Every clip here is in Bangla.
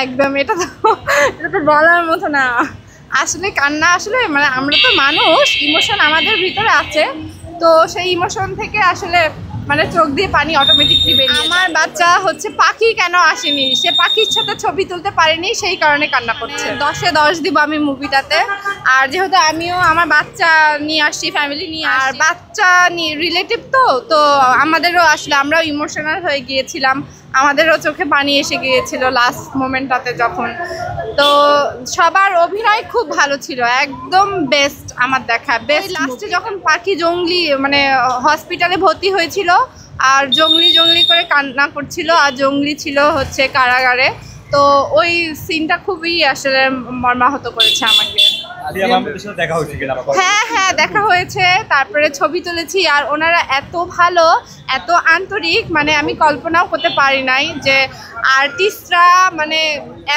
একদম। এটা তো বলার মতো না। আসলে কান্না আসলে মানে আমরা তো মানুষ, ইমোশন আমাদের ভিতরে আছে, তো সেই ইমোশন থেকে আসলে মানে চোখ দিয়ে পানি অটোমেটিকলি বেরিয়ে। আমার বাচ্চা হচ্ছে পাখি কেন আসেনি, সে পাখির সাথে ছবি তুলতে পারেনি, সেই কারণে কান্না করছে। 10-এ 10 দিব আমি মুভিটাতে। আর যেহেতু আমিও আমার বাচ্চা নিয়ে আসছি, ফ্যামিলি নিয়ে, আর বাচ্চা নিয়ে রিলেটিভ তো আমাদেরও আসলে আমরাও ইমোশনাল হয়ে গিয়েছিলাম, আমাদেরও চোখে পানি এসে গিয়েছিল লাস্ট মোমেন্টটাতে যখন। তো সবার অভিনয় খুব ভালো ছিল, একদম বেস্ট আমার দেখা বেস্ট। লাস্টে যখন পাখি জঙ্গলি মানে হসপিটালে ভর্তি হয়েছিল আর জঙ্গলি করে কান্না করছিল, আর জঙ্গলি ছিল হচ্ছে কারাগারে, তো ওই সিনটা খুবই আসলে মর্মাহত করেছে আমাকে। হ্যাঁ দেখা হয়েছে, তারপরে ছবি তুলেছি, আর ওনারা এত ভালো, এত আন্তরিক, মানে আমি কল্পনাও করতে পারি নাই যে আর্টিস্টরা মানে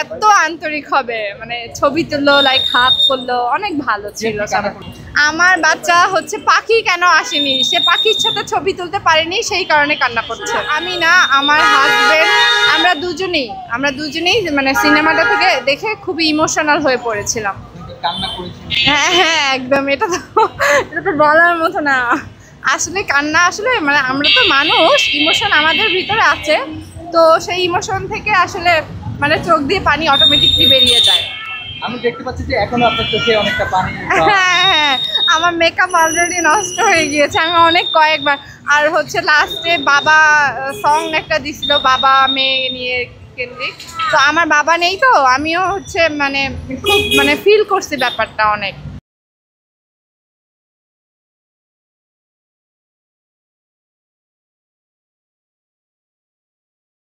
এত আন্তরিক হবে, মানে ছবি তুললো, লাইক হাত করলো, অনেক ভালো ছিল। আমার বাচ্চা হচ্ছে পাখি কেন আসেনি, সে পাখির সাথে ছবি তুলতে পারেনি, সেই কারণে কান্না করছে। আমি না, আমার হাজবেন্ড, আমরা দুজনেই মানে সিনেমাটা থেকে দেখে খুবই ইমোশনাল হয়ে পড়েছিলাম। হ্যাঁ একদম। এটা তো বলার মতো না। আসলে কান্না আসলে মানে আমরা তো মানুষ, ইমোশন আমাদের ভিতরে আছে, তো সেই ইমোশন থেকে আসলে মানে চোখ দিয়ে পানি অটোমেটিকলি বেরিয়ে যায়। আমি দেখতে পাচ্ছি যে এখনো আপনার চোখে অনেকটা পানি। হ্যাঁ, আমার মেকআপ অলরেডি নষ্ট হয়ে গিয়েছে, আমি কয়েকবার। আর হচ্ছে লাস্টে বাবা সং একটা দিছিল, বাবা মেয়ে নিয়ে কেন্দ্রিক, তো আমার বাবা নেই, তো আমিও হচ্ছে মানে খুব মানে ফিল করছি ব্যাপারটা অনেক।